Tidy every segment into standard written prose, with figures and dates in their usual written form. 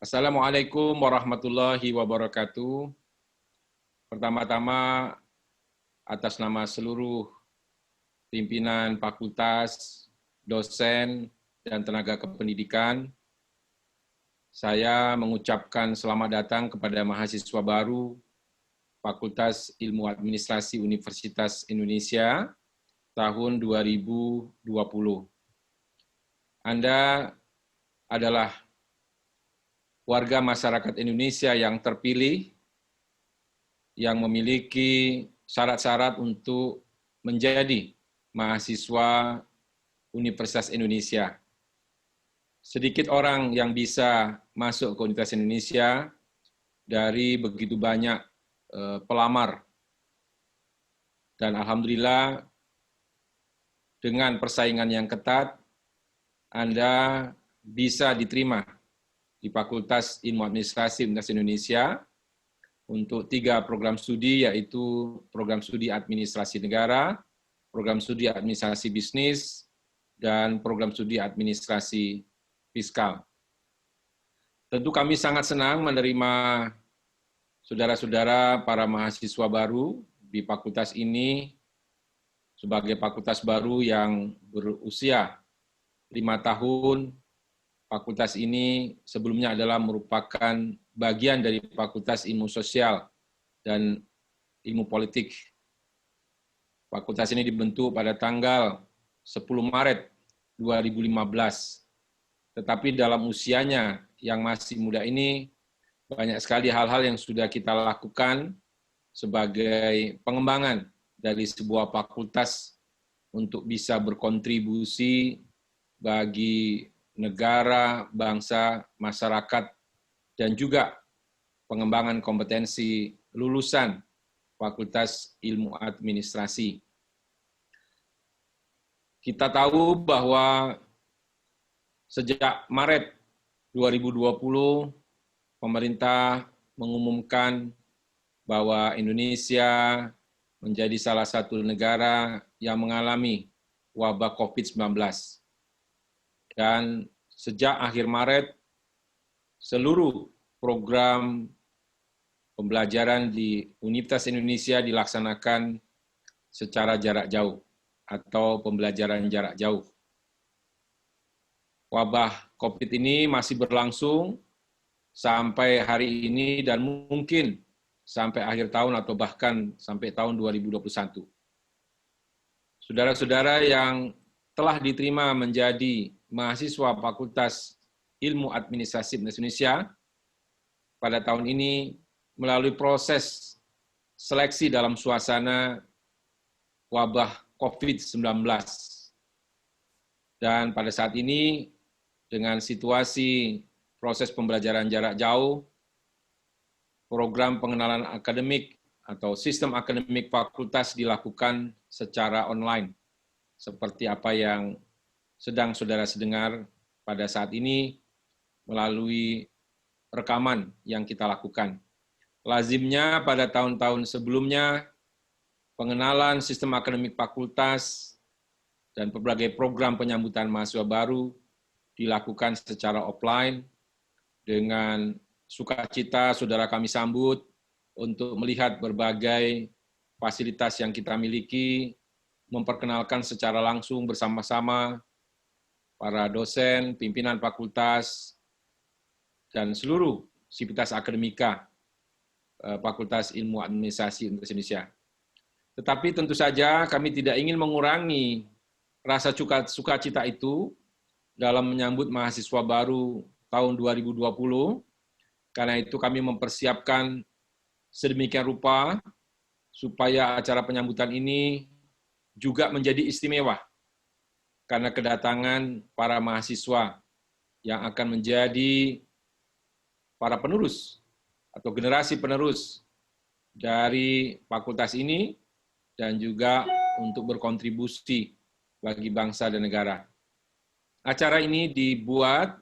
Assalamualaikum warahmatullahi wabarakatuh. Pertama-tama, atas nama seluruh pimpinan fakultas, dosen, dan tenaga kependidikan, saya mengucapkan selamat datang kepada mahasiswa baru Fakultas Ilmu Administrasi Universitas Indonesia tahun 2020. Anda adalah warga masyarakat Indonesia yang terpilih, yang memiliki syarat-syarat untuk menjadi mahasiswa Universitas Indonesia. Sedikit orang yang bisa masuk ke Universitas Indonesia dari begitu banyak pelamar. Dan alhamdulillah dengan persaingan yang ketat, Anda bisa diterima di Fakultas Ilmu Administrasi Universitas Indonesia untuk 3 program studi, yaitu program studi administrasi negara, program studi administrasi bisnis, dan program studi administrasi fiskal. Tentu kami sangat senang menerima saudara-saudara para mahasiswa baru di fakultas ini sebagai fakultas baru yang berusia 5 tahun. Fakultas ini sebelumnya adalah merupakan bagian dari Fakultas Ilmu Sosial dan Ilmu Politik. Fakultas ini dibentuk pada tanggal 10 Maret 2015. Tetapi dalam usianya yang masih muda ini, banyak sekali hal-hal yang sudah kita lakukan sebagai pengembangan dari sebuah fakultas untuk bisa berkontribusi bagi negara, bangsa, masyarakat, dan juga pengembangan kompetensi lulusan Fakultas Ilmu Administrasi. Kita tahu bahwa sejak Maret 2020, pemerintah mengumumkan bahwa Indonesia menjadi salah satu negara yang mengalami wabah COVID-19. Dan sejak akhir Maret, seluruh program pembelajaran di Universitas Indonesia dilaksanakan secara jarak jauh atau pembelajaran jarak jauh. Wabah COVID ini masih berlangsung sampai hari ini dan mungkin sampai akhir tahun atau bahkan sampai tahun 2021. Saudara-saudara yang telah diterima menjadi mahasiswa Fakultas Ilmu Administrasi Indonesia pada tahun ini melalui proses seleksi dalam suasana wabah COVID-19. Dan pada saat ini, dengan situasi proses pembelajaran jarak jauh, program pengenalan akademik atau sistem akademik fakultas dilakukan secara online, seperti apa yang sedang saudara dengar pada saat ini melalui rekaman yang kita lakukan. Lazimnya pada tahun-tahun sebelumnya, pengenalan sistem akademik fakultas dan berbagai program penyambutan mahasiswa baru dilakukan secara offline. Dengan sukacita saudara kami sambut untuk melihat berbagai fasilitas yang kita miliki, memperkenalkan secara langsung bersama-sama para dosen, pimpinan fakultas, dan seluruh sivitas akademika Fakultas Ilmu Administrasi Indonesia. Tetapi tentu saja kami tidak ingin mengurangi rasa sukacita itu dalam menyambut mahasiswa baru tahun 2020. Karena itu kami mempersiapkan sedemikian rupa supaya acara penyambutan ini juga menjadi istimewa karena kedatangan para mahasiswa yang akan menjadi para penerus atau generasi penerus dari fakultas ini dan juga untuk berkontribusi bagi bangsa dan negara. Acara ini dibuat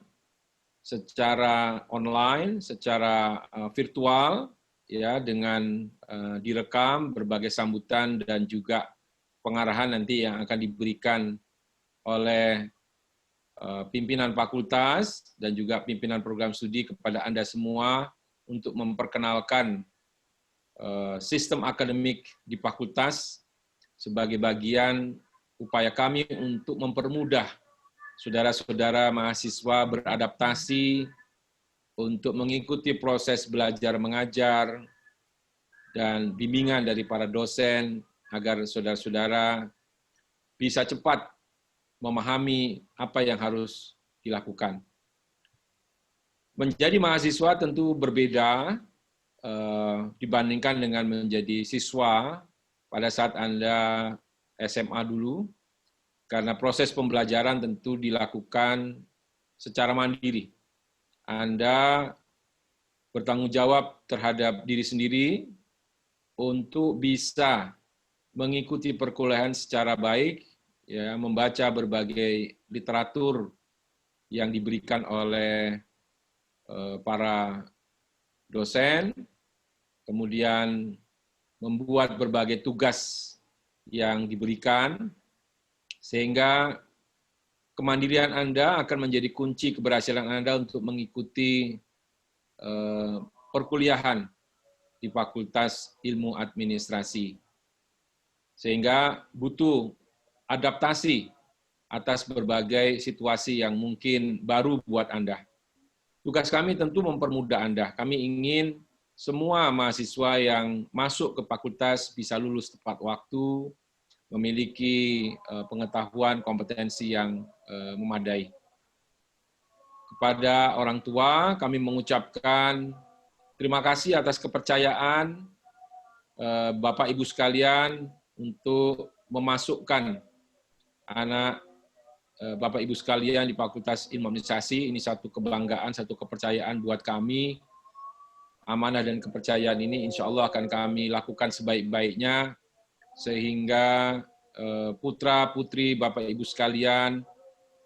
secara online, secara virtual, ya, dengan direkam berbagai sambutan dan juga pengarahan nanti yang akan diberikan oleh pimpinan fakultas dan juga pimpinan program studi kepada Anda semua untuk memperkenalkan sistem akademik di fakultas sebagai bagian upaya kami untuk mempermudah saudara-saudara mahasiswa beradaptasi untuk mengikuti proses belajar mengajar dan bimbingan dari para dosen agar saudara-saudara bisa cepat memahami apa yang harus dilakukan. Menjadi mahasiswa tentu berbeda dibandingkan dengan menjadi siswa pada saat Anda SMA dulu, karena proses pembelajaran tentu dilakukan secara mandiri. Anda bertanggung jawab terhadap diri sendiri untuk bisa mengikuti perkuliahan secara baik, ya, membaca berbagai literatur yang diberikan oleh para dosen, kemudian membuat berbagai tugas yang diberikan, sehingga kemandirian Anda akan menjadi kunci keberhasilan Anda untuk mengikuti perkuliahan di Fakultas Ilmu Administrasi. Sehingga butuh adaptasi atas berbagai situasi yang mungkin baru buat Anda. Tugas kami tentu mempermudah Anda. Kami ingin semua mahasiswa yang masuk ke fakultas bisa lulus tepat waktu, memiliki pengetahuan, kompetensi yang memadai. Kepada orang tua, kami mengucapkan terima kasih atas kepercayaan Bapak Ibu sekalian untuk memasukkan anak Bapak Ibu sekalian di Fakultas Ilmu Administrasi. Ini satu kebanggaan, satu kepercayaan buat kami. Amanah dan kepercayaan ini insya Allah akan kami lakukan sebaik-baiknya, sehingga putra-putri Bapak Ibu sekalian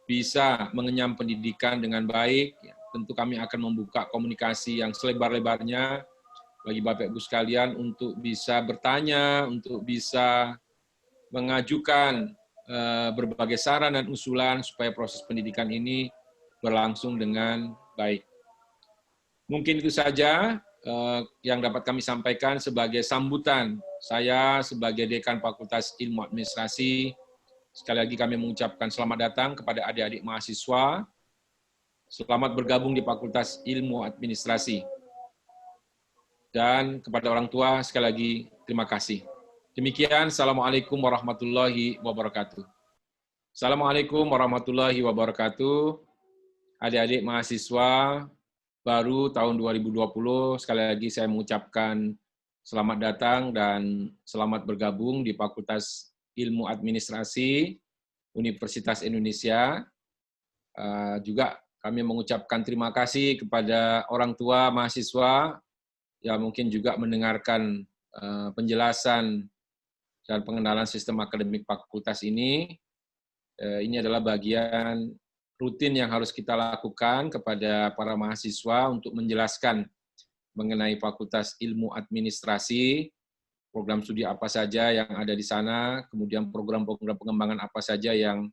bisa mengenyam pendidikan dengan baik. Tentu kami akan membuka komunikasi yang selebar-lebarnya bagi Bapak Ibu sekalian untuk bisa bertanya, untuk bisa mengajukan berbagai saran dan usulan supaya proses pendidikan ini berlangsung dengan baik. Mungkin itu saja yang dapat kami sampaikan sebagai sambutan saya sebagai Dekan Fakultas Ilmu Administrasi. Sekali lagi kami mengucapkan selamat datang kepada adik-adik mahasiswa. Selamat bergabung di Fakultas Ilmu Administrasi. Dan kepada orang tua, sekali lagi terima kasih. Demikian, Assalamualaikum warahmatullahi wabarakatuh. Assalamualaikum warahmatullahi wabarakatuh. Adik-adik mahasiswa baru tahun 2020, sekali lagi saya mengucapkan selamat datang dan selamat bergabung di Fakultas Ilmu Administrasi Universitas Indonesia. Juga kami mengucapkan terima kasih kepada orang tua mahasiswa yang mungkin juga mendengarkan penjelasan dan pengenalan sistem akademik fakultas ini. Ini adalah bagian rutin yang harus kita lakukan kepada para mahasiswa untuk menjelaskan mengenai Fakultas Ilmu Administrasi, program studi apa saja yang ada di sana, kemudian program-program pengembangan apa saja yang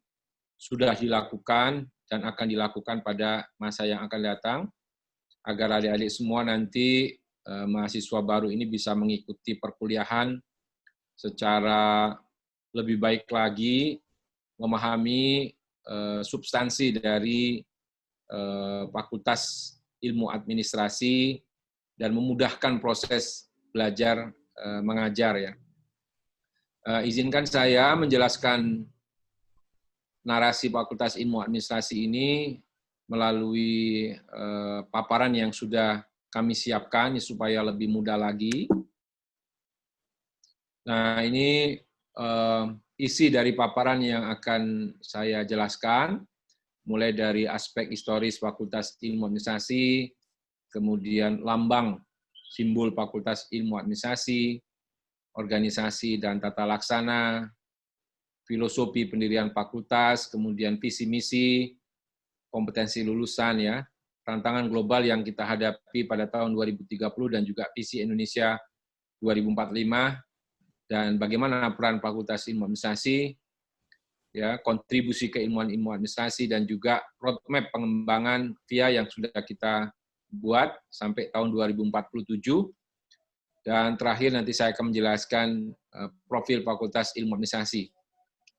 sudah dilakukan dan akan dilakukan pada masa yang akan datang, agar adik-adik semua nanti mahasiswa baru ini bisa mengikuti perkuliahan secara lebih baik lagi, memahami substansi dari Fakultas Ilmu Administrasi dan memudahkan proses belajar mengajar, ya. Izinkan saya menjelaskan narasi Fakultas Ilmu Administrasi ini melalui paparan yang sudah kami siapkan supaya lebih mudah lagi. Nah, ini isi dari paparan yang akan saya jelaskan, mulai dari aspek historis Fakultas Ilmu Administrasi, kemudian lambang simbol Fakultas Ilmu Administrasi, organisasi dan tata laksana, filosofi pendirian fakultas, kemudian visi misi, kompetensi lulusan, ya, tantangan global yang kita hadapi pada tahun 2030 dan juga visi Indonesia 2045, dan bagaimana peran Fakultas Ilmu Administrasi ya, kontribusi keilmuan ilmu administrasi, dan juga roadmap pengembangan VIA yang sudah kita buat sampai tahun 2047. Dan terakhir nanti saya akan menjelaskan profil Fakultas Ilmu Administrasi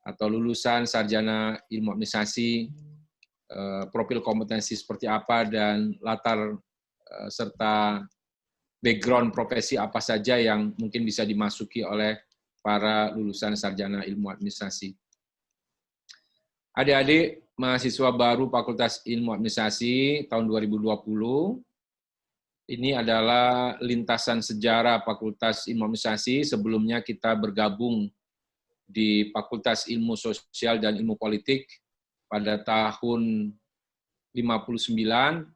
atau lulusan sarjana ilmu administrasi, profil kompetensi seperti apa, dan latar serta background profesi apa saja yang mungkin bisa dimasuki oleh para lulusan sarjana ilmu administrasi. Adik-adik mahasiswa baru Fakultas Ilmu Administrasi tahun 2020, ini adalah lintasan sejarah Fakultas Ilmu Administrasi. Sebelumnya kita bergabung di Fakultas Ilmu Sosial dan Ilmu Politik pada tahun 59.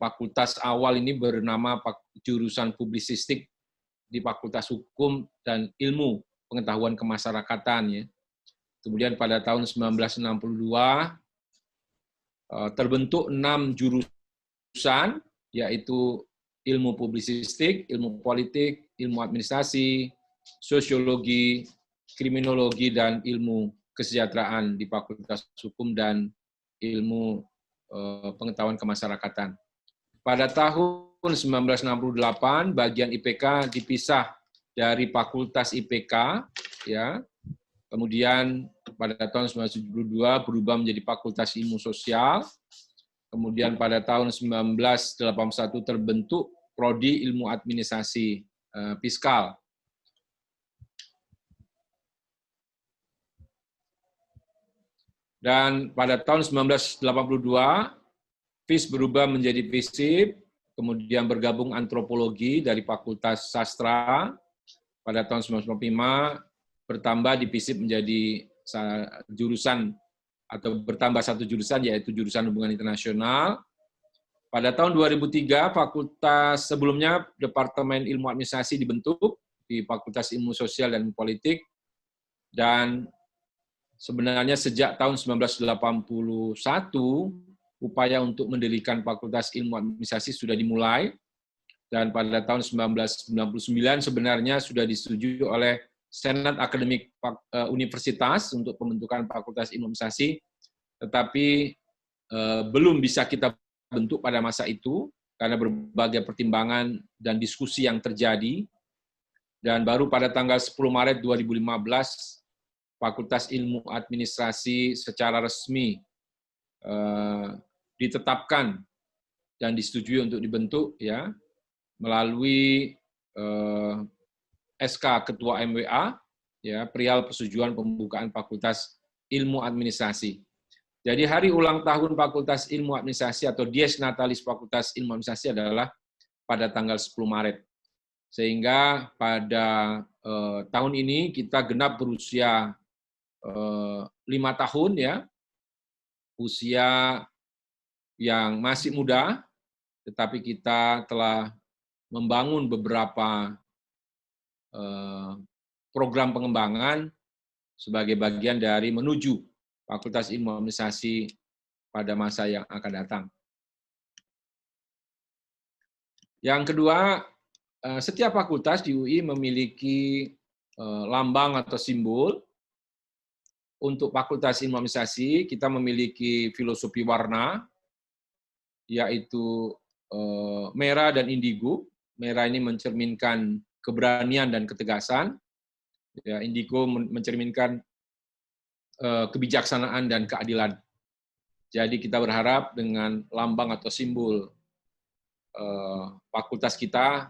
Fakultas awal ini bernama jurusan Publisistik di Fakultas Hukum dan Ilmu Pengetahuan Kemasyarakatan, ya. Kemudian pada tahun 1962 terbentuk 6 jurusan, yaitu ilmu publisistik, ilmu politik, ilmu administrasi, sosiologi, kriminologi, dan ilmu kesejahteraan di Fakultas Hukum dan Ilmu Pengetahuan Kemasyarakatan. Pada tahun 1968, bagian IPK dipisah dari Fakultas IPK, ya. Kemudian pada tahun 1972 berubah menjadi Fakultas Ilmu Sosial. Kemudian pada tahun 1981 terbentuk Prodi Ilmu Administrasi Fiskal. Dan pada tahun 1982, FIS berubah menjadi FISIP, kemudian bergabung antropologi dari Fakultas Sastra. Pada tahun 1995, bertambah di FISIP menjadi jurusan atau bertambah satu jurusan, yaitu jurusan hubungan internasional. Pada tahun 2003, fakultas sebelumnya Departemen Ilmu Administrasi dibentuk di Fakultas Ilmu Sosial dan Politik, dan sebenarnya sejak tahun 1981, upaya untuk mendirikan Fakultas Ilmu Administrasi sudah dimulai, dan pada tahun 1999 sebenarnya sudah disetujui oleh Senat Akademik Universitas untuk pembentukan Fakultas Ilmu Administrasi, tetapi belum bisa kita bentuk pada masa itu karena berbagai pertimbangan dan diskusi yang terjadi. Dan baru pada tanggal 10 Maret 2015 Fakultas Ilmu Administrasi secara resmi ditetapkan dan disetujui untuk dibentuk, ya, melalui SK Ketua MWA, ya, perihal persetujuan pembukaan Fakultas Ilmu Administrasi. Jadi hari ulang tahun Fakultas Ilmu Administrasi atau Dies Natalis Fakultas Ilmu Administrasi adalah pada tanggal 10 Maret. Sehingga pada tahun ini kita genap berusia 5 tahun, ya, usia yang masih muda, tetapi kita telah membangun beberapa program pengembangan sebagai bagian dari menuju Fakultas Ilmu Administrasi pada masa yang akan datang. Yang kedua, setiap fakultas di UI memiliki lambang atau simbol. Untuk Fakultas Ilmu Administrasi, kita memiliki filosofi warna, yaitu merah dan indigo. Merah ini mencerminkan keberanian dan ketegasan. Ya, indigo mencerminkan kebijaksanaan dan keadilan. Jadi kita berharap dengan lambang atau simbol fakultas kita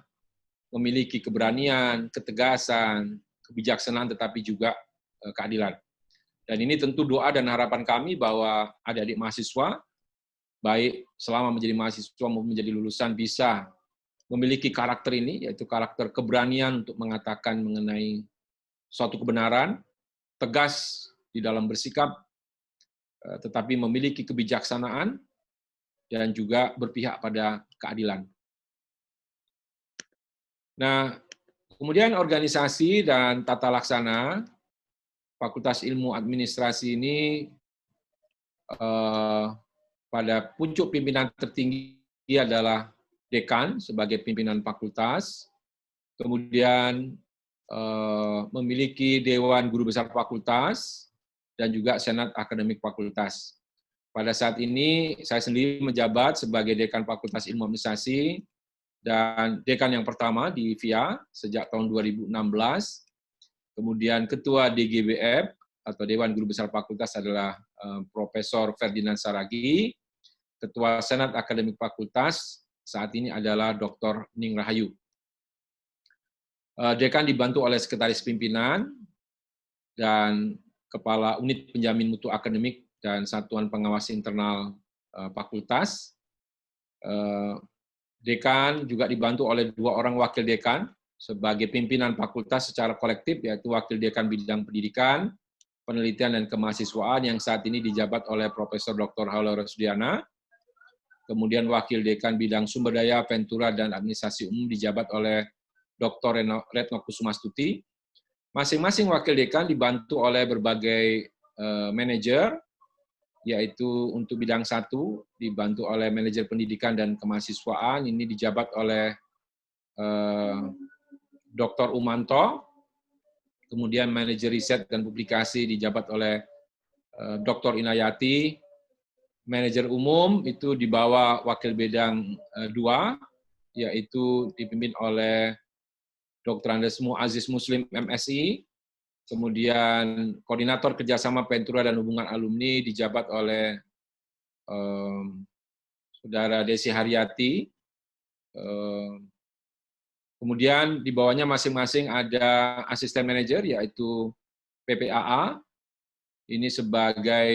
memiliki keberanian, ketegasan, kebijaksanaan, tetapi juga keadilan. Dan ini tentu doa dan harapan kami bahwa adik-adik mahasiswa, baik selama menjadi mahasiswa maupun menjadi lulusan, bisa memiliki karakter ini, yaitu karakter keberanian untuk mengatakan mengenai suatu kebenaran, tegas di dalam bersikap, tetapi memiliki kebijaksanaan, dan juga berpihak pada keadilan. Nah, kemudian organisasi dan tata laksana Fakultas Ilmu Administrasi ini pada puncuk pimpinan tertinggi adalah dekan sebagai pimpinan fakultas, kemudian memiliki Dewan Guru Besar Fakultas, dan juga Senat Akademik Fakultas. Pada saat ini saya sendiri menjabat sebagai Dekan Fakultas Ilmu Administrasi dan Dekan yang pertama di VIA sejak tahun 2016. Kemudian Ketua DGBF atau Dewan Guru Besar Fakultas adalah Profesor Ferdinand Saragi. Ketua Senat Akademik Fakultas saat ini adalah Dr. Ning Rahayu. Dekan dibantu oleh Sekretaris Pimpinan dan Kepala Unit Penjamin Mutu Akademik dan Satuan Pengawas Internal Fakultas. Dekan juga dibantu oleh 2 orang wakil dekan sebagai pimpinan fakultas secara kolektif, yaitu Wakil Dekan Bidang Pendidikan, Penelitian dan Kemahasiswaan yang saat ini dijabat oleh Profesor Dr. Haula Rosdiana. Kemudian Wakil Dekan Bidang Sumber Daya, Ventura, dan Administrasi Umum dijabat oleh Dr. Retno Kusumastuti. Masing-masing wakil dekan dibantu oleh berbagai manajer, yaitu untuk bidang 1 dibantu oleh manajer pendidikan dan kemahasiswaan, ini dijabat oleh Dr. Umanto, kemudian manajer riset dan publikasi dijabat oleh Dr. Inayati, manajer umum itu di bawah wakil bidang 2, yaitu dipimpin oleh Dr. Andes Aziz Muslim MSI, kemudian Koordinator Kerjasama Ventura dan Hubungan Alumni dijabat oleh Saudara Desi Haryati. Kemudian di bawahnya masing-masing ada asisten manajer, yaitu PPAA, ini sebagai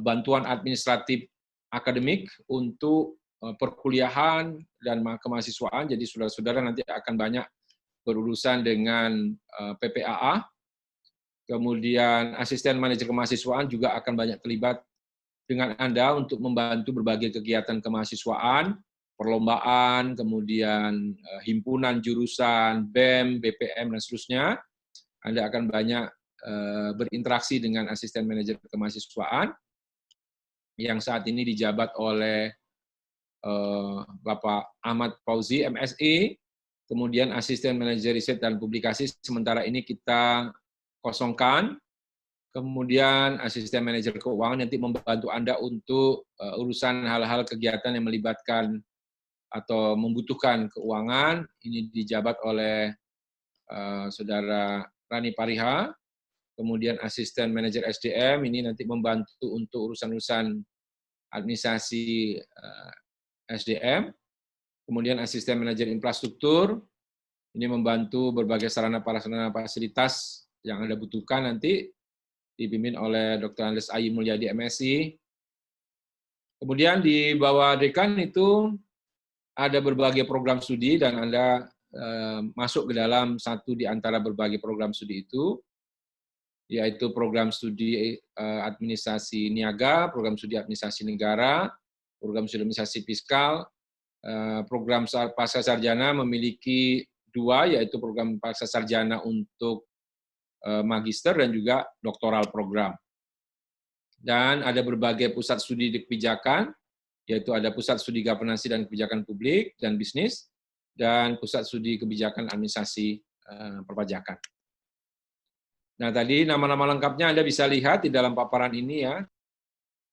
bantuan administratif akademik untuk perkuliahan dan kemahasiswaan, jadi saudara-saudara nanti akan banyak berurusan dengan PPAA. Kemudian asisten manajer kemahasiswaan juga akan banyak terlibat dengan Anda untuk membantu berbagai kegiatan kemahasiswaan, perlombaan, kemudian himpunan jurusan, BEM, BPM, dan seterusnya. Anda akan banyak berinteraksi dengan asisten manajer kemahasiswaan yang saat ini dijabat oleh Bapak Ahmad Fauzi, MSI, kemudian asisten manajer riset dan publikasi sementara ini kita kosongkan, kemudian asisten manajer keuangan nanti membantu Anda untuk urusan hal-hal kegiatan yang melibatkan atau membutuhkan keuangan, ini dijabat oleh Saudara Rani Pariha, kemudian asisten manajer SDM, ini nanti membantu untuk urusan-urusan administrasi SDM, kemudian asisten manajer infrastruktur, ini membantu berbagai sarana prasarana fasilitas yang Anda butuhkan nanti, dipimpin oleh Dr. Andes Ayi Mulyadi MSI. Kemudian di bawah dekan itu ada berbagai program studi dan Anda masuk ke dalam satu di antara berbagai program studi itu, yaitu program studi administrasi niaga, program studi administrasi negara, program studi administrasi fiskal, program pasca sarjana memiliki 2, yaitu program pasca sarjana untuk magister dan juga doktoral program. Dan ada berbagai pusat studi di kebijakan, yaitu ada pusat studi governance dan kebijakan publik dan bisnis, dan pusat studi kebijakan administrasi perpajakan. Nah, tadi nama-nama lengkapnya Anda bisa lihat di dalam paparan ini ya.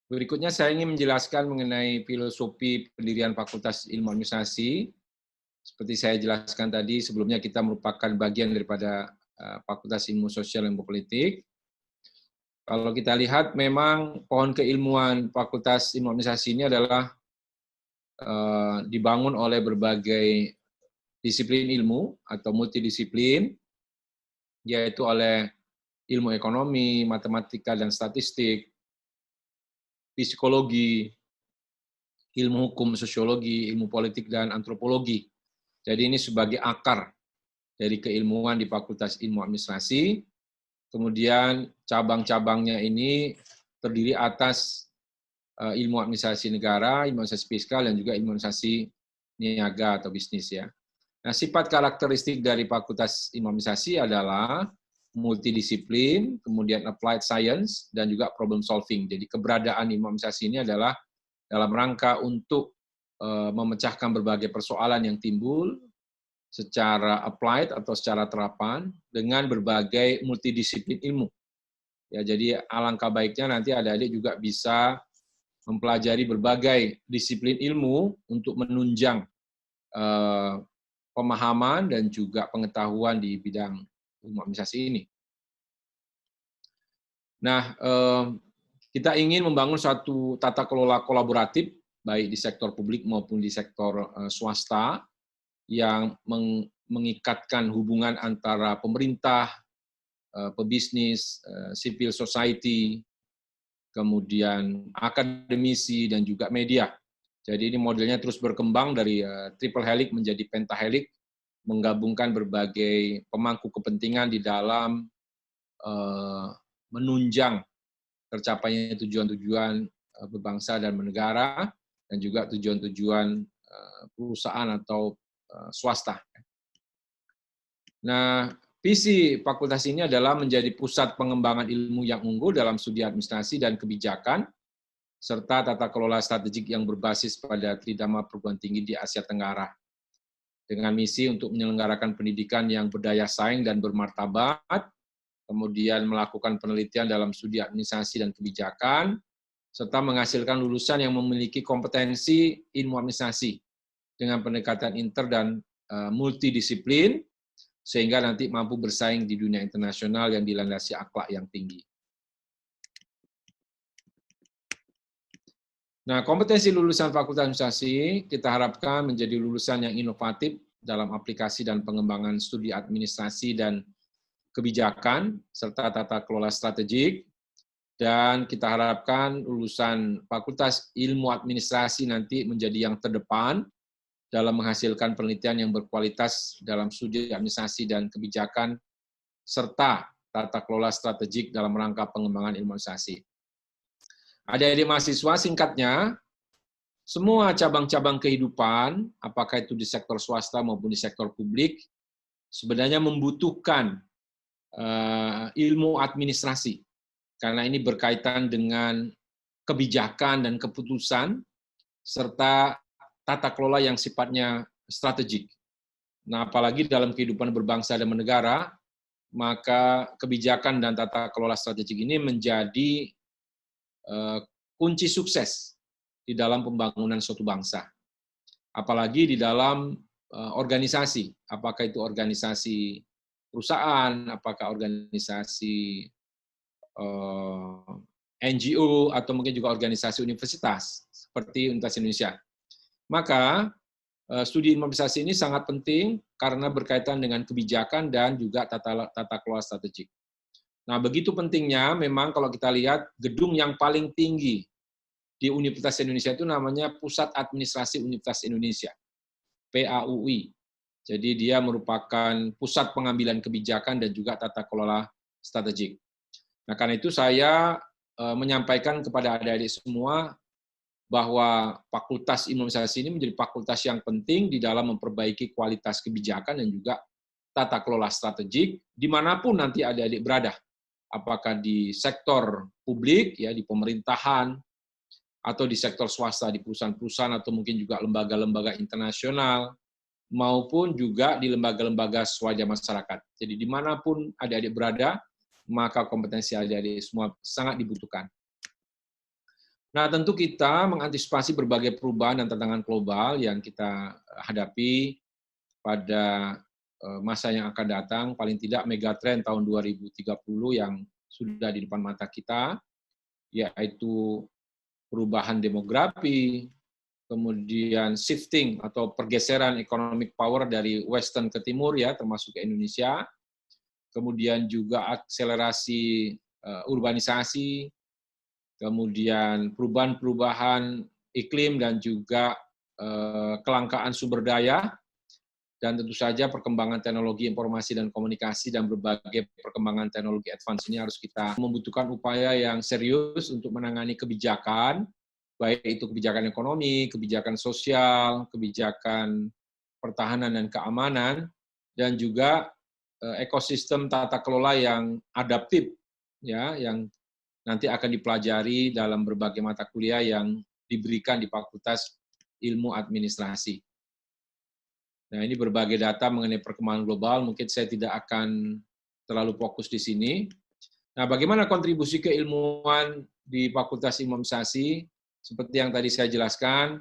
Berikutnya saya ingin menjelaskan mengenai filosofi pendirian Fakultas Ilmu Administrasi. Seperti saya jelaskan tadi, sebelumnya kita merupakan bagian daripada Fakultas Ilmu Sosial dan Politik. Kalau kita lihat, memang pohon keilmuan Fakultas Ilmu Administrasi ini adalah dibangun oleh berbagai disiplin ilmu atau multidisiplin, yaitu oleh ilmu ekonomi, matematika dan statistik, psikologi, ilmu hukum, sosiologi, ilmu politik, dan antropologi. Jadi ini sebagai akar dari keilmuan di Fakultas Ilmu Administrasi. Kemudian cabang-cabangnya ini terdiri atas ilmu administrasi negara, ilmu administrasi fiskal, dan juga ilmu administrasi niaga atau bisnis ya. Nah, sifat karakteristik dari Fakultas Ilmu Administrasi adalah multidisiplin, kemudian applied science, dan juga problem solving. Jadi keberadaan ilmu administrasi ini adalah dalam rangka untuk memecahkan berbagai persoalan yang timbul secara applied atau secara terapan dengan berbagai multidisiplin ilmu. Ya, jadi alangkah baiknya nanti adik-adik juga bisa mempelajari berbagai disiplin ilmu untuk menunjang pemahaman dan juga pengetahuan di bidang ilmu administrasi ini. Nah, kita ingin membangun suatu tata kelola kolaboratif, baik di sektor publik maupun di sektor swasta, yang mengikatkan hubungan antara pemerintah, pebisnis, civil society, kemudian akademisi, dan juga media. Jadi ini modelnya terus berkembang dari triple helix menjadi pentahelix, menggabungkan berbagai pemangku kepentingan di dalam menunjang tercapainya tujuan-tujuan berbangsa dan bernegara, dan juga tujuan-tujuan perusahaan atau swasta. Nah, visi fakultas ini adalah menjadi pusat pengembangan ilmu yang unggul dalam studi administrasi dan kebijakan, serta tata kelola strategik yang berbasis pada tridharma perguruan tinggi di Asia Tenggara. Dengan misi untuk menyelenggarakan pendidikan yang berdaya saing dan bermartabat, kemudian melakukan penelitian dalam studi administrasi dan kebijakan, serta menghasilkan lulusan yang memiliki kompetensi ilmu administrasi dengan pendekatan inter dan multidisiplin, sehingga nanti mampu bersaing di dunia internasional yang dilandasi akhlak yang tinggi. Nah, kompetensi lulusan Fakultas Administrasi kita harapkan menjadi lulusan yang inovatif dalam aplikasi dan pengembangan studi administrasi dan kebijakan, serta tata kelola strategik, dan kita harapkan lulusan Fakultas Ilmu Administrasi nanti menjadi yang terdepan dalam menghasilkan penelitian yang berkualitas dalam studi administrasi dan kebijakan, serta tata kelola strategik dalam rangka pengembangan ilmu administrasi. Adik-adik mahasiswa, singkatnya, semua cabang-cabang kehidupan, apakah itu di sektor swasta maupun di sektor publik, sebenarnya membutuhkan ilmu administrasi, karena ini berkaitan dengan kebijakan dan keputusan, serta tata kelola yang sifatnya strategik. Nah, apalagi dalam kehidupan berbangsa dan bernegara, maka kebijakan dan tata kelola strategik ini menjadi kunci sukses di dalam pembangunan suatu bangsa. Apalagi di dalam organisasi, apakah itu organisasi perusahaan, apakah organisasi NGO, atau mungkin juga organisasi universitas, seperti Universitas Indonesia. Maka, studi administrasi ini sangat penting karena berkaitan dengan kebijakan dan juga tata kelola strategik. Nah, begitu pentingnya memang kalau kita lihat gedung yang paling tinggi di Universitas Indonesia itu namanya Pusat Administrasi Universitas Indonesia, PAUI. Jadi dia merupakan pusat pengambilan kebijakan dan juga tata kelola strategik. Nah, karena itu saya menyampaikan kepada adik-adik semua bahwa Fakultas Ilmu Administrasi ini menjadi fakultas yang penting di dalam memperbaiki kualitas kebijakan dan juga tata kelola strategik dimanapun nanti adik-adik berada, apakah di sektor publik, ya di pemerintahan, atau di sektor swasta, di perusahaan-perusahaan, atau mungkin juga lembaga-lembaga internasional, maupun juga di lembaga-lembaga swadaya masyarakat. Jadi dimanapun adik-adik berada, maka kompetensi adik-adik semua sangat dibutuhkan. Nah, tentu kita mengantisipasi berbagai perubahan dan tantangan global yang kita hadapi pada masa yang akan datang, paling tidak megatrend tahun 2030 yang sudah di depan mata kita, yaitu perubahan demografi, kemudian shifting atau pergeseran economic power dari western ke timur, ya termasuk ke Indonesia, kemudian juga akselerasi urbanisasi, kemudian perubahan-perubahan iklim dan juga kelangkaan sumber daya, dan tentu saja perkembangan teknologi informasi dan komunikasi dan berbagai perkembangan teknologi advance ini harus kita membutuhkan upaya yang serius untuk menangani kebijakan, baik itu kebijakan ekonomi, kebijakan sosial, kebijakan pertahanan dan keamanan, dan juga ekosistem tata kelola yang adaptif, ya, yang nanti akan dipelajari dalam berbagai mata kuliah yang diberikan di Fakultas Ilmu Administrasi. Nah, ini berbagai data mengenai perkembangan global, mungkin saya tidak akan terlalu fokus di sini. Nah, bagaimana kontribusi keilmuan di Fakultas Ilmu Administrasi? Seperti yang tadi saya jelaskan,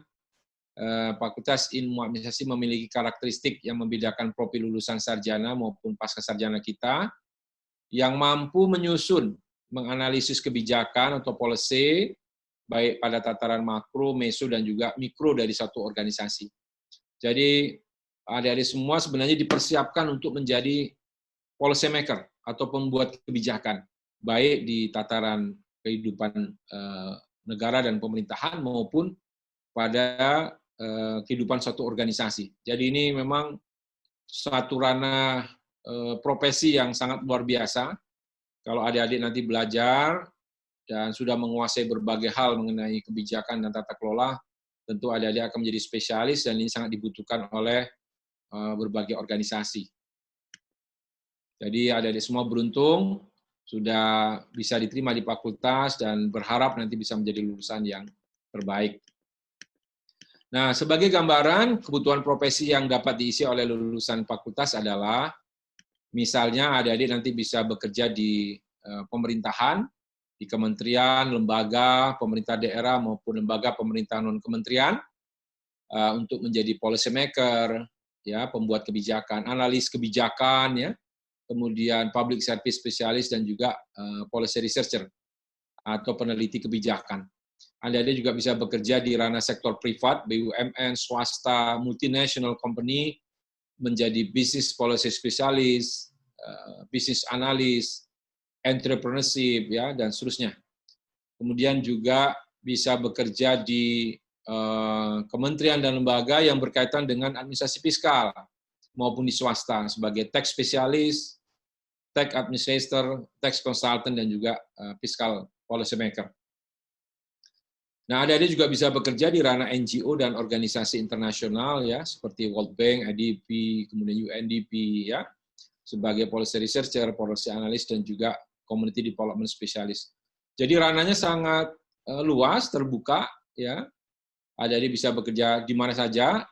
Fakultas Ilmu Administrasi memiliki karakteristik yang membedakan profil lulusan sarjana maupun pasca sarjana kita, yang mampu menyusun, menganalisis kebijakan atau policy, baik pada tataran makro, meso, dan juga mikro dari satu organisasi. Jadi, adik-adik semua sebenarnya dipersiapkan untuk menjadi policy maker atau pembuat kebijakan, baik di tataran kehidupan negara dan pemerintahan maupun pada kehidupan suatu organisasi. Jadi ini memang satu ranah profesi yang sangat luar biasa. Kalau adik-adik nanti belajar dan sudah menguasai berbagai hal mengenai kebijakan dan tata kelola, tentu adik-adik akan menjadi spesialis dan ini sangat dibutuhkan oleh berbagai organisasi. Jadi adik-adik semua beruntung sudah bisa diterima di fakultas dan berharap nanti bisa menjadi lulusan yang terbaik. Nah, sebagai gambaran, kebutuhan profesi yang dapat diisi oleh lulusan fakultas adalah, misalnya adik-adik nanti bisa bekerja di pemerintahan, di kementerian, lembaga, pemerintah daerah, maupun lembaga pemerintah non-kementerian, untuk menjadi policy maker, ya, pembuat kebijakan, analis kebijakan, ya, kemudian public service spesialis, dan juga policy researcher, atau peneliti kebijakan. Adik-adik juga bisa bekerja di ranah sektor privat, BUMN, swasta, multinational company, menjadi business policy spesialis, business analis, entrepreneurship, ya, dan seterusnya. Kemudian juga bisa bekerja di kementerian dan lembaga yang berkaitan dengan administrasi fiskal, maupun di swasta, sebagai tax spesialis, tax administrator, tax consultant, dan juga fiscal policy maker. Nah, adik-adik juga bisa bekerja di ranah NGO dan organisasi internasional, ya, seperti World Bank, IDB, kemudian UNDP, ya, sebagai policy researcher, policy analyst, dan juga community development specialist. Jadi ranahnya sangat luas, terbuka, ya. Adik-adik bisa bekerja di mana saja.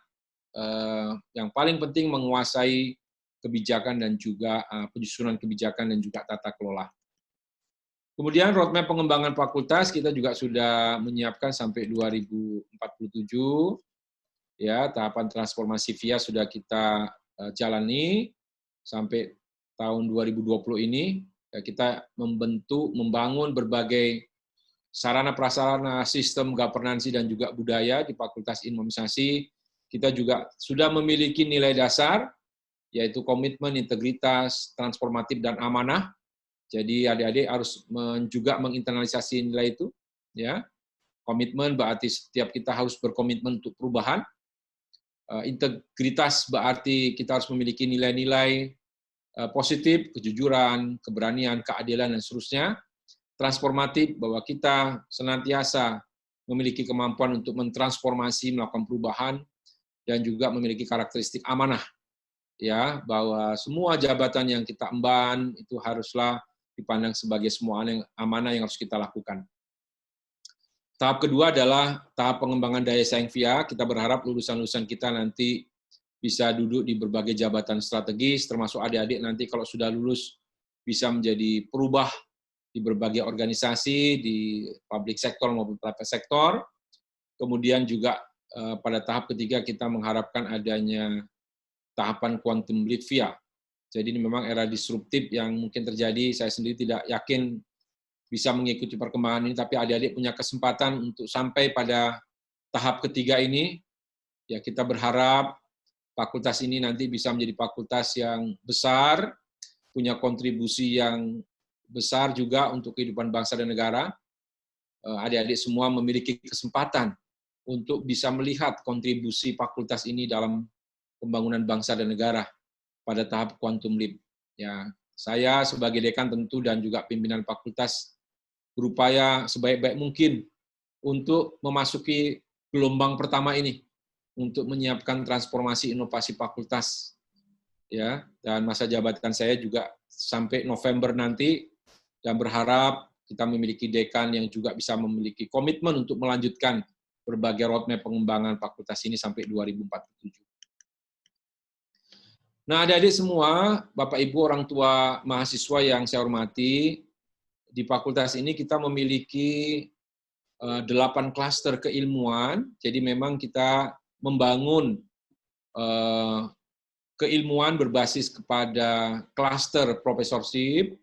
Yang paling penting menguasai kebijakan dan juga penyusunan kebijakan dan juga tata kelola. Kemudian roadmap pengembangan fakultas kita juga sudah menyiapkan sampai 2047, ya, tahapan transformasi VIA sudah kita jalani sampai tahun 2020 ini. Ya, kita membangun berbagai sarana prasarana sistem governance dan juga budaya di Fakultas Ilmu Administrasi. Kita juga sudah memiliki nilai dasar, yaitu komitmen, integritas, transformatif, dan amanah. Jadi adik-adik harus juga menginternalisasi nilai itu, ya. Komitmen berarti setiap kita harus berkomitmen untuk perubahan. Integritas berarti kita harus memiliki nilai-nilai positif, kejujuran, keberanian, keadilan, dan seterusnya. Transformatif bahwa kita senantiasa memiliki kemampuan untuk mentransformasi, melakukan perubahan, dan juga memiliki karakteristik amanah, ya, bahwa semua jabatan yang kita emban itu haruslah dipandang sebagai semua amanah yang harus kita lakukan. Tahap kedua adalah tahap pengembangan daya saing VIA. Kita berharap lulusan-lulusan kita nanti bisa duduk di berbagai jabatan strategis, termasuk adik-adik nanti kalau sudah lulus bisa menjadi perubah di berbagai organisasi, di public sector maupun private sector. Kemudian juga pada tahap ketiga kita mengharapkan adanya tahapan quantum leap VIA. Jadi ini memang era disruptif yang mungkin terjadi. Saya sendiri tidak yakin bisa mengikuti perkembangan ini, tapi adik-adik punya kesempatan untuk sampai pada tahap ketiga ini. Ya, kita berharap fakultas ini nanti bisa menjadi fakultas yang besar, punya kontribusi yang besar juga untuk kehidupan bangsa dan negara. Adik-adik semua memiliki kesempatan untuk bisa melihat kontribusi fakultas ini dalam pembangunan bangsa dan negara pada tahap quantum leap. Ya, saya sebagai dekan tentu dan juga pimpinan fakultas berupaya sebaik-baik mungkin untuk memasuki gelombang pertama ini untuk menyiapkan transformasi inovasi fakultas, ya, dan masa jabatan saya juga sampai November nanti, dan berharap kita memiliki dekan yang juga bisa memiliki komitmen untuk melanjutkan berbagai roadmap pengembangan fakultas ini sampai 2047. Nah, adik-adik semua, Bapak Ibu orang tua mahasiswa yang saya hormati, di fakultas ini kita memiliki 8 klaster keilmuan, jadi memang kita membangun keilmuan berbasis kepada klaster profesorship,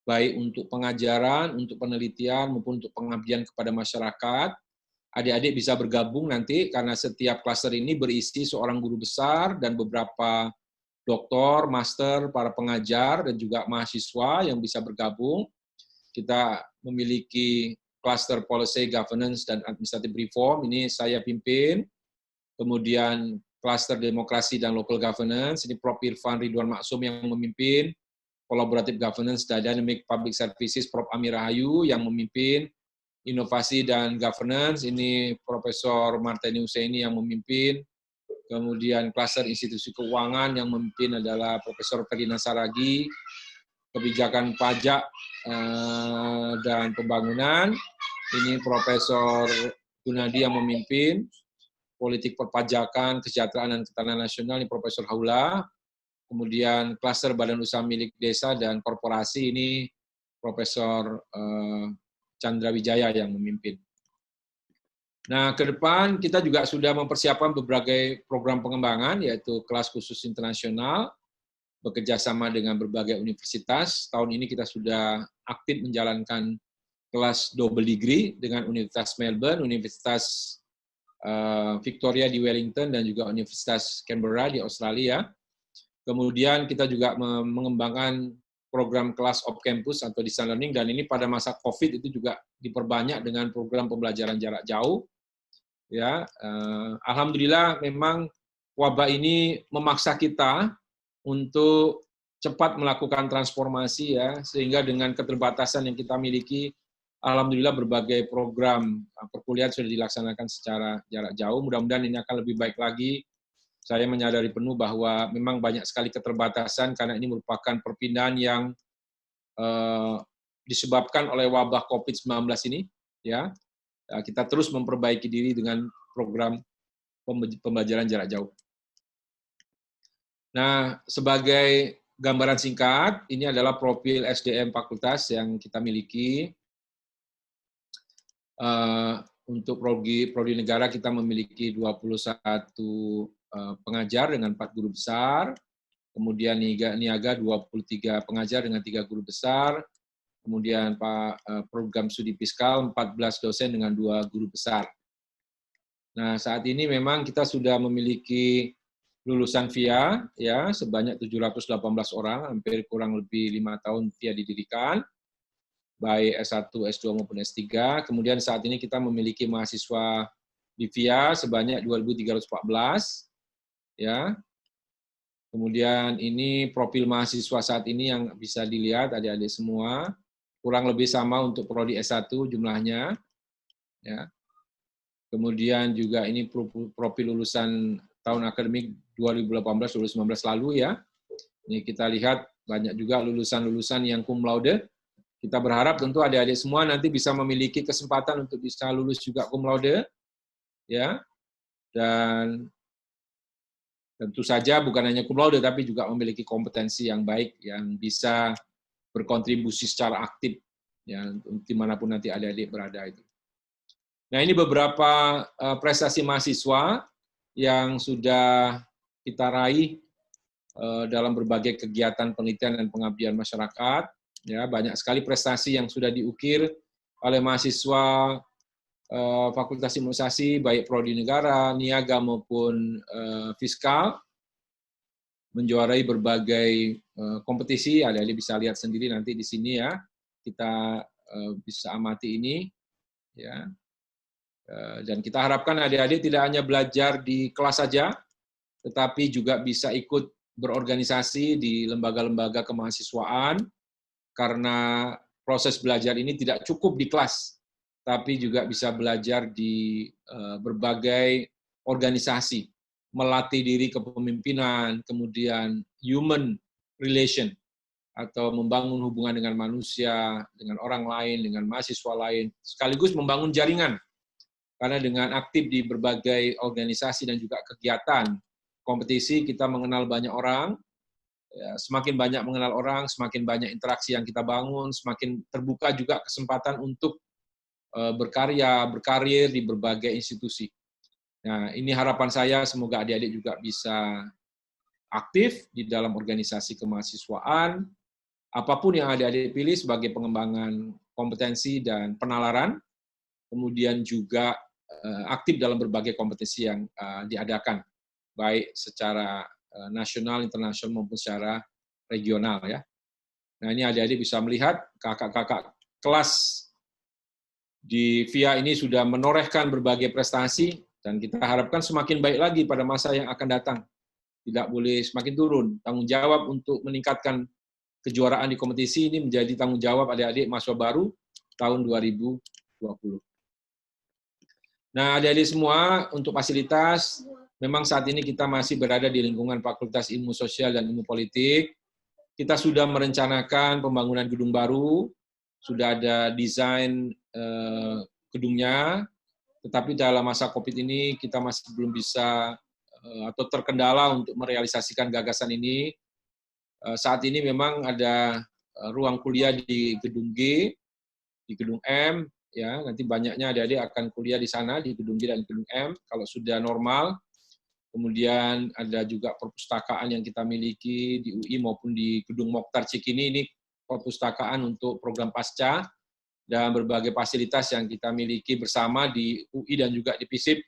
baik untuk pengajaran, untuk penelitian, maupun untuk pengabdian kepada masyarakat. Adik-adik bisa bergabung nanti, karena setiap klaster ini berisi seorang guru besar dan beberapa doktor, master, para pengajar, dan juga mahasiswa yang bisa bergabung. Kita memiliki Cluster Policy, Governance, dan Administrative Reform, ini saya pimpin. Kemudian Cluster Demokrasi dan Local Governance, ini Prof. Irfan Ridwan Maksum yang memimpin. Collaborative Governance dan Dynamic Public Services, Prof. Amir Rahayu yang memimpin. Inovasi dan Governance, ini Profesor Martini Husaini yang memimpin. Kemudian Cluster Institusi Keuangan yang memimpin adalah Profesor Ferdinand Saragi. Kebijakan Pajak dan Pembangunan, ini Profesor Gunadi yang memimpin. Politik Perpajakan, Kesejahteraan dan Ketahanan Nasional, ini Profesor Haula. Kemudian Klaster Badan Usaha Milik Desa dan Korporasi, ini Profesor Chandra Wijaya yang memimpin. Nah, ke depan kita juga sudah mempersiapkan berbagai program pengembangan, yaitu kelas khusus internasional, bekerja sama dengan berbagai universitas. Tahun ini kita sudah aktif menjalankan kelas double degree dengan Universitas Melbourne, Universitas Victoria di Wellington, dan juga Universitas Canberra di Australia. Kemudian kita juga mengembangkan program kelas off campus atau distance learning, dan ini pada masa COVID itu juga diperbanyak dengan program pembelajaran jarak jauh. Ya, alhamdulillah memang wabah ini memaksa kita untuk cepat melakukan transformasi, ya, sehingga dengan keterbatasan yang kita miliki, alhamdulillah berbagai program perkuliahan sudah dilaksanakan secara jarak jauh. Mudah-mudahan ini akan lebih baik lagi. Saya menyadari penuh bahwa memang banyak sekali keterbatasan karena ini merupakan perpindahan yang disebabkan oleh wabah COVID-19 ini. Ya, kita terus memperbaiki diri dengan program pembelajaran jarak jauh. Nah, sebagai gambaran singkat, ini adalah profil SDM fakultas yang kita miliki. Untuk prodi negara kita memiliki 21 pengajar dengan 4 guru besar, kemudian niaga 23 pengajar dengan 3 guru besar, kemudian program studi fiskal 14 dosen dengan 2 guru besar. Nah, saat ini memang kita sudah memiliki lulusan VIA ya sebanyak 718 orang, hampir kurang lebih 5 tahun VIA didirikan, baik S1, S2 maupun S3. Kemudian saat ini kita memiliki mahasiswa di VIA sebanyak 2.314 ya. Kemudian ini profil mahasiswa saat ini yang bisa dilihat adik-adik semua, kurang lebih sama untuk prodi S1 jumlahnya ya. Kemudian juga ini profil lulusan tahun akademik 2018-2019 lalu ya. Ini kita lihat banyak juga lulusan-lulusan yang cum laude. Kita berharap tentu adik-adik semua nanti bisa memiliki kesempatan untuk bisa lulus juga cum laude ya. Dan tentu saja bukan hanya cum laude tapi juga memiliki kompetensi yang baik yang bisa berkontribusi secara aktif ya dimanapun nanti adik-adik berada itu. Nah, ini beberapa prestasi mahasiswa yang sudah kita raih dalam berbagai kegiatan penelitian dan pengabdian masyarakat. Ya, banyak sekali prestasi yang sudah diukir oleh mahasiswa Fakultas Imunisasi, baik prodi negara, niaga maupun fiskal, menjuarai berbagai kompetisi. Adik-adik bisa lihat sendiri nanti di sini ya. Kita bisa amati ini. Ya. Dan kita harapkan adik-adik tidak hanya belajar di kelas saja, tetapi juga bisa ikut berorganisasi di lembaga-lembaga kemahasiswaan, karena proses belajar ini tidak cukup di kelas, tapi juga bisa belajar di berbagai organisasi, melatih diri kepemimpinan, kemudian human relation, atau membangun hubungan dengan manusia, dengan orang lain, dengan mahasiswa lain, sekaligus membangun jaringan. Karena dengan aktif di berbagai organisasi dan juga kegiatan kompetisi, kita mengenal banyak orang, semakin banyak mengenal orang, semakin banyak interaksi yang kita bangun, semakin terbuka juga kesempatan untuk berkarya, berkarir di berbagai institusi. Nah, ini harapan saya, semoga adik-adik juga bisa aktif di dalam organisasi kemahasiswaan, apapun yang adik-adik pilih sebagai pengembangan kompetensi dan penalaran, kemudian juga aktif dalam berbagai kompetisi yang diadakan, baik secara nasional, internasional, maupun secara regional. Ya. Nah, ini adik-adik bisa melihat kakak-kakak kelas di VIA ini sudah menorehkan berbagai prestasi, dan kita harapkan semakin baik lagi pada masa yang akan datang. Tidak boleh semakin turun. Tanggung jawab untuk meningkatkan kejuaraan di kompetisi ini menjadi tanggung jawab adik-adik mahasiswa baru tahun 2020. Nah, adik-adik semua, untuk fasilitas, memang saat ini kita masih berada di lingkungan Fakultas Ilmu Sosial dan Ilmu Politik. Kita sudah merencanakan pembangunan gedung baru, sudah ada desain gedungnya, tetapi dalam masa COVID ini kita masih belum bisa atau terkendala untuk merealisasikan gagasan ini. Saat ini memang ada ruang kuliah di gedung G, di gedung M, ya nanti banyaknya adik-adik akan kuliah di sana di gedung G dan gedung M kalau sudah normal. Kemudian ada juga perpustakaan yang kita miliki di UI maupun di gedung Mokhtar Cikini, ini perpustakaan untuk program pasca dan berbagai fasilitas yang kita miliki bersama di UI dan juga di FISIP,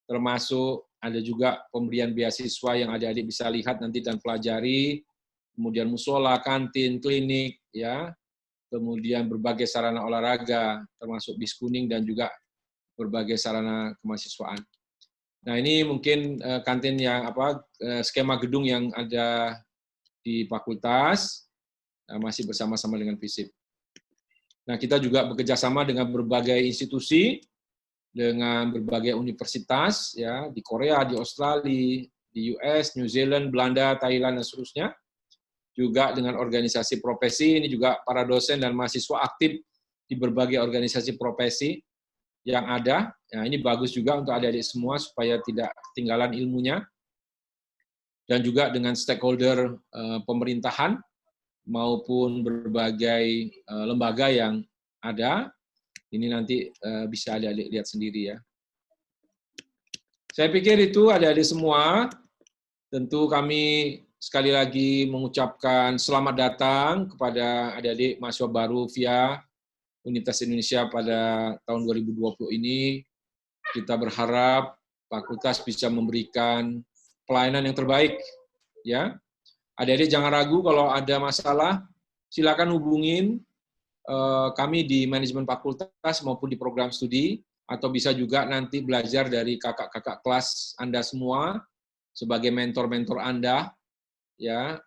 termasuk ada juga pemberian beasiswa yang adik-adik bisa lihat nanti dan pelajari, kemudian musola, kantin, klinik, ya, kemudian berbagai sarana olahraga, termasuk bis kuning dan juga berbagai sarana kemahasiswaan. Nah, ini mungkin kantin yang skema gedung yang ada di fakultas, masih bersama-sama dengan FISIP. Nah, kita juga bekerjasama dengan berbagai institusi, dengan berbagai universitas, ya, di Korea, di Australia, di US, New Zealand, Belanda, Thailand, dan seterusnya. Juga dengan organisasi profesi, ini juga para dosen dan mahasiswa aktif di berbagai organisasi profesi yang ada. Nah, ini bagus juga untuk adik-adik semua supaya tidak ketinggalan ilmunya. Dan juga dengan stakeholder pemerintahan maupun berbagai lembaga yang ada. Ini nanti bisa adik-adik lihat sendiri ya. Saya pikir itu adik-adik semua. Tentu kami sekali lagi mengucapkan selamat datang kepada adik-adik mahasiswa baru VIA Universitas Indonesia pada tahun 2020 ini. Kita berharap fakultas bisa memberikan pelayanan yang terbaik. Ya, adik-adik jangan ragu kalau ada masalah, silakan hubungin kami di manajemen fakultas maupun di program studi, atau bisa juga nanti belajar dari kakak-kakak kelas Anda semua sebagai mentor-mentor Anda. Ya,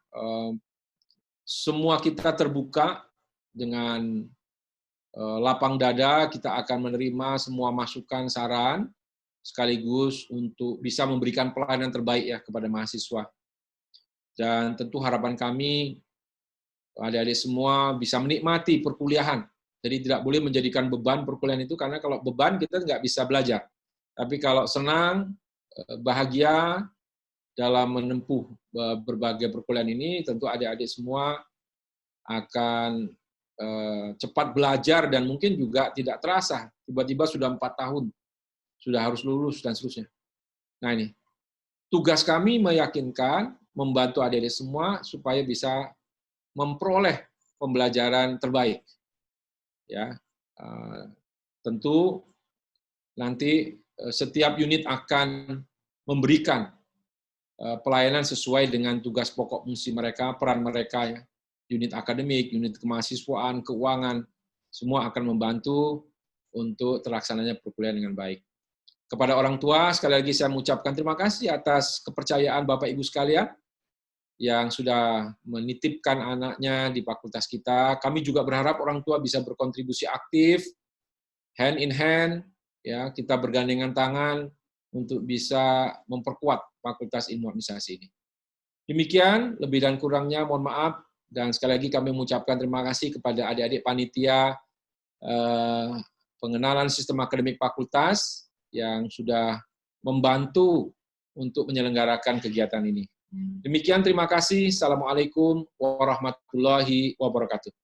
semua kita terbuka dengan lapang dada, kita akan menerima semua masukan, saran, sekaligus untuk bisa memberikan pelayanan terbaik ya kepada mahasiswa. Dan tentu harapan kami adik-adik semua bisa menikmati perkuliahan. Jadi tidak boleh menjadikan beban perkuliahan itu, karena kalau beban kita nggak bisa belajar. Tapi kalau senang, bahagia dalam menempuh berbagai perkuliahan ini, tentu adik-adik semua akan cepat belajar dan mungkin juga tidak terasa. Tiba-tiba sudah 4 tahun, sudah harus lulus dan seterusnya. Nah ini, tugas kami meyakinkan, membantu adik-adik semua supaya bisa memperoleh pembelajaran terbaik. Ya, tentu nanti setiap unit akan memberikan pelayanan sesuai dengan tugas pokok fungsi mereka, peran mereka ya. Unit akademik, unit kemahasiswaan, keuangan, semua akan membantu untuk terlaksananya perkuliahan dengan baik. Kepada orang tua, sekali lagi saya mengucapkan terima kasih atas kepercayaan Bapak Ibu sekalian yang sudah menitipkan anaknya di fakultas kita. Kami juga berharap orang tua bisa berkontribusi aktif, hand in hand, ya, kita bergandengan tangan untuk bisa memperkuat Fakultas Ilmu Administrasi ini. Demikian, lebih dan kurangnya mohon maaf, dan sekali lagi kami mengucapkan terima kasih kepada adik-adik panitia pengenalan sistem akademik fakultas yang sudah membantu untuk menyelenggarakan kegiatan ini. Demikian, terima kasih. Assalamualaikum warahmatullahi wabarakatuh.